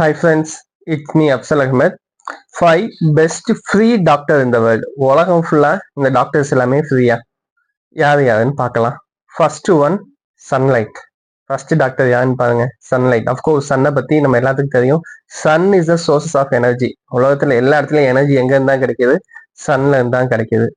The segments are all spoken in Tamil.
Hi friends, it's me Afsal Ahmed. 5 best free doctor in the world. உலகம் ஃபுல்லா இந்த டாக்டர்ஸ் எல்லாமே ஃப்ரீயா யார் யாருன்னு பார்க்கலாம். First one sunlight. First doctor யாருன்னு பாருங்க, சன்லைட். அஃப்கோர்ஸ் சன்னை பத்தி நம்ம எல்லாத்துக்கும் தெரியும். Sun is the sources of energy. உலகத்துல எல்லா இடத்துலயும் எனர்ஜி எங்க இருந்தா கிடைக்குது, சன்ல இருந்தா கிடைக்குது.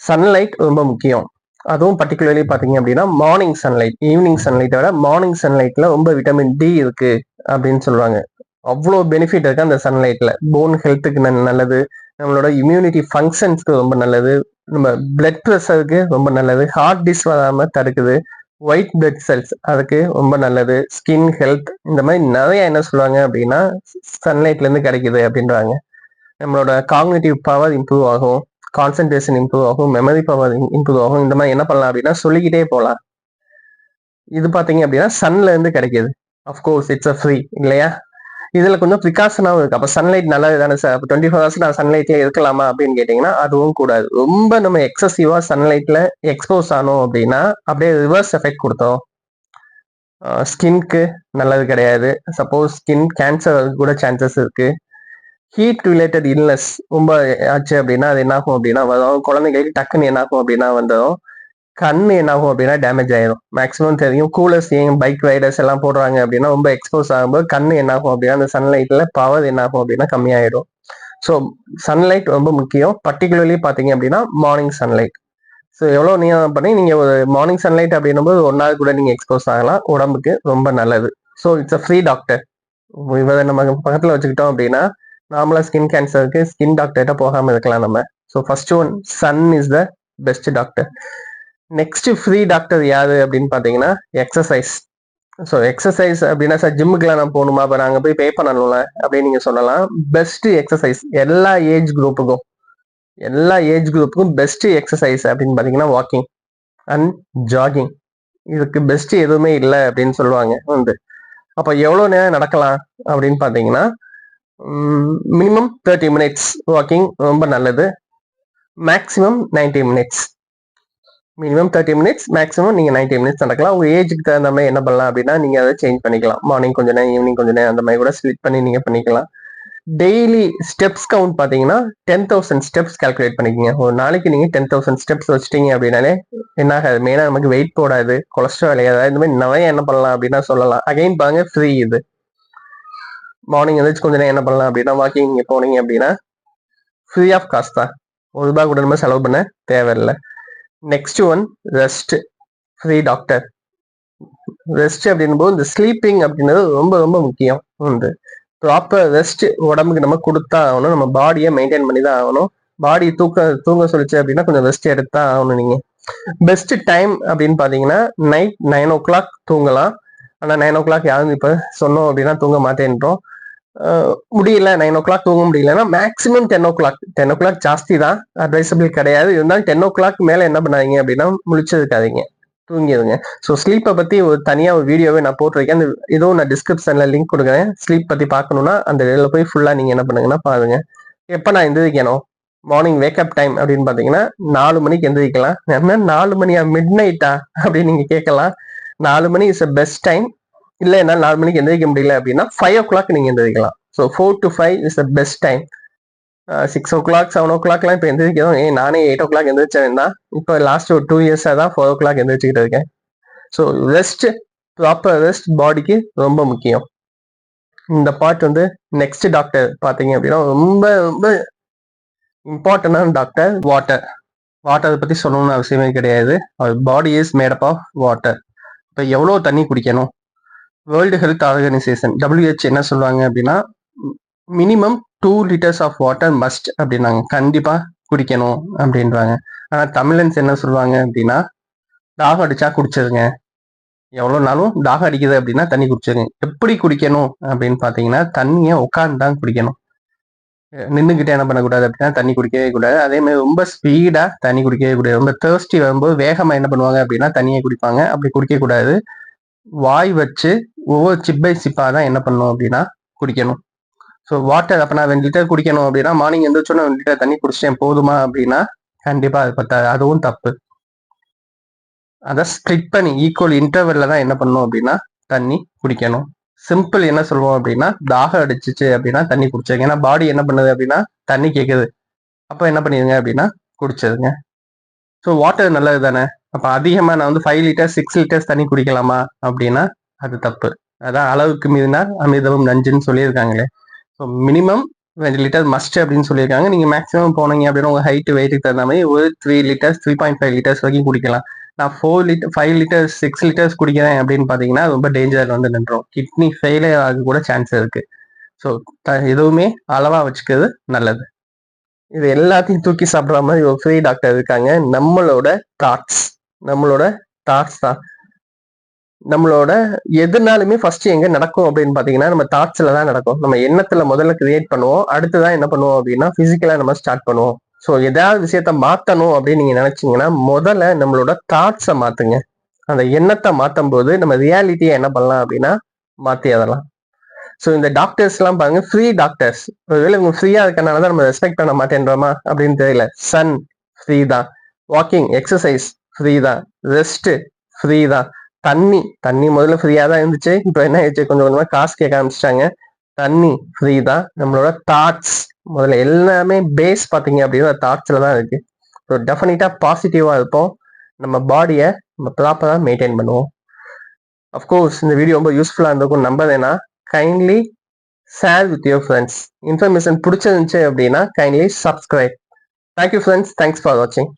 சன்லைட் ரொம்ப முக்கியம். அதுவும் பர்டிகுலர்லி பாத்தீங்க அப்படின்னா மார்னிங் சன்லைட், ஈவினிங் சன்லைட்டை விட மார்னிங் சன்லைட்ல ரொம்ப விட்டமின் டி இருக்கு அப்படின்னு சொல்லுவாங்க. அவ்வளோ பெனிஃபிட் இருக்கு அந்த சன்லைட்ல. போன் ஹெல்த்துக்கு நல்லது, நம்மளோட இம்யூனிட்டி ஃபங்க்ஷன்ஸ்க்கு ரொம்ப நல்லது, நம்ம பிளட் ப்ரெஷருக்கு ரொம்ப நல்லது, ஹார்ட் டிஸ் வராம தடுக்குது, ஒயிட் பிளட் செல்ஸ் அதுக்கு ரொம்ப நல்லது, ஸ்கின் ஹெல்த், இந்த மாதிரி நிறைய என்ன சொல்லுவாங்க அப்படின்னா சன்லைட்ல இருந்து கிடைக்குது அப்படின்றாங்க. நம்மளோட காக்னிட்டிவ் பவர் இம்ப்ரூவ் ஆகும், கான்சென்ட்ரேஷன் இம்ப்ரூவ் ஆகும், மெமரி பவர் இம்ப்ரூவ் ஆகும். இந்த மாதிரி என்ன பண்ணலாம் அப்படின்னா சொல்லிக்கிட்டே போகலாம். இது பாத்தீங்க அப்படின்னா சன்ல இருந்து கிடைக்குது. அஃப்கோர்ஸ் இட்ஸ் அ ஃப்ரீ இல்லையா. இதுல கொஞ்சம் ப்ரிகாஷனாகவும் இருக்கு. அப்ப சன்லைட் நல்லது தானே சார், அப்போ 24 ஹவர்ஸ் நான் சன்லைட்ல இருக்கலாமா அப்படின்னு கேட்டீங்கன்னா அதுவும் கூடாது. ரொம்ப நம்ம எக்ஸசிவா சன்லைட்ல எக்ஸ்போஸ் ஆனோம் அப்படின்னா அப்படியே ரிவர்ஸ் எஃபெக்ட் கொடுத்தோம். ஸ்கின்க்கு நல்லது கிடையாது. சப்போஸ் ஸ்கின் கேன்சர் கூட சான்சஸ் இருக்கு. ஹீட் ரிலேட்டட் இல்னஸ் ரொம்ப ஆச்சு அப்படின்னா அது என்ன ஆகும் அப்படின்னா வரும். குழந்தைங்களுக்கு டக்குன்னு என்ன ஆகும் அப்படின்னா வந்துடும். கண்ணு என்ன ஆகும் அப்படின்னா டேமேஜ் ஆயிடும். மேக்ஸிமம் தெரியும், கூலர்ஸ் ஏன் பைக் ரைடர்ஸ் எல்லாம் போடுறாங்க அப்படின்னா ரொம்ப எக்ஸ்போஸ் ஆகும்போது கண்ணு என்ன ஆகும் அப்படின்னா அந்த சன்லைட்ல பவர் என்ன ஆகும் அப்படின்னா கம்மியாயிடும். ஸோ சன்லைட் ரொம்ப முக்கியம். பர்டிகுலர்லி பார்த்தீங்க அப்படின்னா மார்னிங் சன்லைட். ஸோ எவ்வளோ நீங்க பண்ணி நீங்க ஒரு மார்னிங் சன்லைட் அப்படின்னும் போது 1 hour கூட நீங்க எக்ஸ்போஸ் ஆகலாம், உடம்புக்கு ரொம்ப நல்லது. So it's a free doctor. இவரை நம்ம பக்கத்தில் வச்சுக்கிட்டோம் அப்படின்னா நார்மலா ஸ்கின் கேன்சருக்கு ஸ்கின் டாக்டர்கிட்ட போகாம இருக்கலாம் நம்ம. So first one sun is the best doctor. Next free doctor யாரு அப்படின்னு பாத்தீங்கன்னா எக்ஸசைஸ். ஸோ எக்ஸசைஸ் அப்படின்னா சார் ஜிம்முக்குலாம் நான் போகணுமா, அப்போ நாங்கள் போய் பே பண்ணணும்ல அப்படின்னு நீங்க சொல்லலாம். பெஸ்ட் எக்ஸசைஸ் எல்லா ஏஜ் குரூப்புக்கும் பெஸ்ட் எக்ஸசைஸ் அப்படின்னு பாத்தீங்கன்னா வாக்கிங் அண்ட் ஜாகிங். இதுக்கு பெஸ்ட் எதுவுமே இல்லை அப்படின்னு சொல்லுவாங்க வந்து. அப்போ எவ்வளோ நேரம் நடக்கலாம் அப்படின்னு பாத்தீங்கன்னா மினிமம் 30 மினிட்ஸ் வாக்கிங் ரொம்ப நல்லது. Maximum 90 minutes. Minimum 30 minutes, maximum நீங்க 90 மினிட்ஸ் நடக்கலாம். உங்க ஏஜுக்கு தகுந்த மாதிரி என்ன பண்ணலாம் அப்படின்னா நீங்க அதை சேஞ்ச் பண்ணிக்கலாம். மார்னிங் கொஞ்ச நேரம், ஈவினிங் கொஞ்ச நேரம், அந்த மாதிரி கூட ஸ்பிளிட் பண்ணி நீங்க பண்ணிக்கலாம். டெய்லி ஸ்டெப்ஸ் கவுண்ட் பாத்தீங்கன்னா 10,000 ஸ்டெப்ஸ் கால்குலேட் பண்ணிக்கோங்க. ஒரு நாளைக்கு நீங்க 10,000 ஸ்டெப்ஸ் வச்சுட்டீங்க அப்படின்னாலே என்ன ஆகாது, மெயினா நமக்கு வெயிட் போடாது, கொலஸ்ட்ரால் ஏதாவது இந்த மாதிரி நிறைய என்ன பண்ணலாம் அப்படின்னா சொல்லலாம். அகைன் பாருங்க ஃப்ரீ இது. மார்னிங் எழுந்திரிச்சு கொஞ்ச நேரம் என்ன பண்ணலாம் அப்படின்னா வாக்கிங் நீங்க போனீங்க அப்படின்னா ஃப்ரீ ஆஃப் காஸ்ட் தான். ₹1 கூட நம்ம செலவு பண்ண தேவையில்லை. Next one rest. Free doctor. Rest அப்படின்னும் போது இந்த ஸ்லீப்பிங் அப்படின்றது ரொம்ப ரொம்ப முக்கியம். வந்து ப்ராப்பர் ரெஸ்ட் உடம்புக்கு நம்ம கொடுத்தா ஆகணும். நம்ம பாடியை மெயின்டைன் பண்ணி தான் ஆகணும். பாடி தூங்க சொல்லிச்சு அப்படின்னா கொஞ்சம் ரெஸ்ட் எடுத்தா ஆகணும். நீங்க பெஸ்ட் டைம் அப்படின்னு பாத்தீங்கன்னா நைட் 9 o'clock தூங்கலாம். ஆனா 9 o'clock யாரும் இப்ப சொன்னோம் அப்படின்னா தூங்க மாட்டேன்றோம். முடியல 9 o'clock தூங்க முடியலன்னா மேக்ஸிமம் 10 o'clock. 10 o'clock ஜாஸ்தி தான், அட்வைசபிள் கிடையாது. இருந்தாலும் 10 o'clock மேல என்ன பண்ணாதீங்க அப்படின்னா முழிச்சிருக்காதீங்க, தூங்கிடுங்க. ஸோ ஸ்லீப்பை பத்தி ஒரு தனியா ஒரு வீடியோவே நான் போட்டிருக்கேன். அந்த இதுவும் நான் டிஸ்கிரிப்ஷன்ல லிங்க் கொடுக்குறேன். ஸ்லீப் பத்தி பார்க்கணும்னா அந்த இதில் போய் ஃபுல்லா நீங்க என்ன பண்ணுங்கன்னா பாருங்க. எப்ப நான் எந்திரிக்கணும், மார்னிங் வேக்கப் டைம் அப்படின்னு பாத்தீங்கன்னா 4 மணிக்கு எந்திரிக்கலாம். என்ன 4 மணியா, மிட் நைட்டா அப்படின்னு நீங்க கேட்கலாம். 4 மணி இஸ் அ பெஸ்ட் டைம். இல்ல என்னால் 4 மணிக்கு எந்திரிக்க முடியல அப்படின்னா 5 o'clock நீங்க எந்திரிக்கலாம். So 4 to 5 is the best time. 6 o'clock 7 o'clock எல்லாம் இப்போ எந்திரிக்கிறோம். நானே 8 o'clock எந்திரிச்சேன் தான். இப்போ லாஸ்ட் ஒரு 2 years தான் 4 o'clock எந்திரிச்சுக்கிட்டு இருக்கேன். ஸோ ரெஸ்ட், ப்ராப்பர் ரெஸ்ட் பாடிக்கு ரொம்ப முக்கியம். இந்த பார்ட் வந்து நெக்ஸ்ட் டாக்டர் பாத்தீங்க அப்படின்னா ரொம்ப ரொம்ப இம்பார்ட்டன்டான டாக்டர் வாட்டர். வாட்டரை பத்தி சொல்லணும்னு அவசியமே கிடையாது. அவர் body is made up of water. இப்போ எவ்வளவு தண்ணி குடிக்கணும், வேர்ல்டு ஹெல்த் ஆர்கனைசேஷன் WHO என்ன சொல்லுவாங்க அப்படின்னா minimum 2 liters of water must அப்படின்னாங்க. கண்டிப்பா குடிக்கணும் அப்படின்றாங்க. ஆனா தமிழன்ஸ் என்ன சொல்லுவாங்க அப்படின்னா தாகம் அடிச்சா குடிச்சிருங்க, எவ்வளவு நாளும் தாகம் அடிக்குது அப்படின்னா தண்ணி குடிச்சிருங்க. எப்படி குடிக்கணும் அப்படின்னு பாத்தீங்கன்னா தண்ணியை உட்காந்து தான் குடிக்கணும். நின்றுகிட்டே என்ன பண்ணக்கூடாது அப்படின்னா தண்ணி குடிக்கவே கூடாது. அதே மாதிரி ரொம்ப ஸ்பீடா தண்ணி குடிக்கவே கூடாது. ரொம்ப தேர்ஸ்டி வரும்போது வேகமா என்ன பண்ணுவாங்க அப்படின்னா தண்ணியை குடிப்பாங்க. அப்படி குடிக்க கூடாது. வாய் வச்சு ஒவ்வொரு சிப் பை சிப்பா தான் என்ன பண்ணணும் அப்படின்னா குடிக்கணும். ஸோ வாட்டர் அப்போ நான் 2 லிட்டர் குடிக்கணும் அப்படின்னா மார்னிங் எந்திரிச்சோன்னா 2 லிட்டர் தண்ணி குடிச்சிட்டேன் போதுமா அப்படின்னா கண்டிப்பா அது பத்தாது, அதுவும் தப்பு. அதை ஸ்ப்ளிட் பண்ணி ஈக்குவல் இன்டர்வெல்ல தான் என்ன பண்ணணும் அப்படின்னா தண்ணி குடிக்கணும். சிம்பிள் என்ன சொல்லுவோம் அப்படின்னா, தாகம் அடிச்சிச்சு அப்படின்னா தண்ணி குடிச்சிருங்க. ஏன்னா பாடி என்ன பண்ணுது அப்படின்னா தண்ணி கேட்குது. அப்போ என்ன பண்ணிடுங்க அப்படின்னா குடிச்சிருங்க. ஸோ வாட்டர் நல்லது தானே. அப்போ அதிகமாக நான் வந்து 5 லிட்டர்ஸ் 6 லிட்டர்ஸ் தண்ணி குடிக்கலாமா அப்படின்னா அது தப்பு. அதான் அளவுக்கு மீறினா அமிர்தமும் நஞ்சுன்னு சொல்லியிருக்காங்களே. ஸோ மினிமம் 20 லிட்டர் மஸ்ட் அப்படின்னு சொல்லியிருக்காங்க. நீங்கள் மேக்ஸிமம் போனீங்க அப்படின்னா உங்கள் ஹைட் வெயிட்டுக்கு தகுந்த மாதிரி ஒரு 3 லிட்டர்ஸ் 3.5 லிட்டர்ஸ் வரைக்கும் குடிக்கலாம். நான் 4 லிட்டர் 5 லிட்டர்ஸ் 6 லிட்டர்ஸ் குடிக்கிறேன் அப்படின்னு பார்த்தீங்கன்னா ரொம்ப டேஞ்சர் வந்து நின்றோம். கிட்னி ஃபெயிலியர் ஆக கூட சான்ஸ் இருக்கு. ஸோ எதுவுமே அளவா வச்சுக்கிறது நல்லது. இது எல்லாத்தையும் தூக்கி சாப்பிட்ற மாதிரி ஒரு ஃப்ரீ டாக்டர் இருக்காங்க. நம்மளோட தாட்ஸ் தான். நம்மளோட எதுனாலுமே ஃபர்ஸ்ட் எங்க நடக்கும் அப்படின்னு பாத்தீங்கன்னா நம்ம தாட்ஸ்ல தான் நடக்கும். நம்ம எண்ணத்துல முதல்ல கிரியேட் பண்ணுவோம். அடுத்துதான் என்ன பண்ணுவோம் அப்படின்னா பிசிக்கலா நம்ம ஸ்டார்ட் பண்ணுவோம். ஸோ ஏதாவது விஷயத்த மாத்தணும் அப்படின்னு நீங்க நினைச்சீங்கன்னா முதல்ல நம்மளோட தாட்ஸை மாத்துங்க. அந்த எண்ணத்தை மாத்தும் போது நம்ம ரியாலிட்டியை என்ன பண்ணலாம் அப்படின்னா மாத்தி அதெல்லாம். ஸோ இந்த டாக்டர்ஸ் எல்லாம் பாருங்க, ஃப்ரீ டாக்டர்ஸ். ஒருவேளை இவங்க ஃப்ரீயா இருக்கனால தான் நம்ம ரெஸ்பெக்ட் பண்ண மாட்டேன்றோமா அப்படின்னு தெரியல. சன் ஃப்ரீ தான், வாக்கிங் எக்ஸசைஸ் ஃப்ரீ தான், ரெஸ்ட் ஃப்ரீ தான், தண்ணி முதல்ல ஃப்ரீயா தான் இருந்துச்சு. இப்போ என்ன ஆயிடுச்சு, கொஞ்சம் கொஞ்சமா காசு கேட்க ஆரம்பிச்சிட்டாங்க. தண்ணி ஃப்ரீ தான். நம்மளோட தாட்ஸ் முதல்ல எல்லாமே பேஸ் பார்த்தீங்க அப்படின்னா தாட்ஸ்ல தான் இருக்கு. ஸோ டெஃபினட்டா பாசிட்டிவா இருப்போம். நம்ம பாடியை நம்ம ப்ராப்பரா மெயின்டைன் பண்ணுவோம். அஃப்கோர்ஸ் இந்த வீடியோ ரொம்ப யூஸ்ஃபுல்லா இருந்திருக்கும் நம்புறேன்னா kindly share with your friends. Information பிடிச்சிருந்துச்சு அப்படின்னா kindly subscribe. Thank you friends, thanks for வாட்சிங்.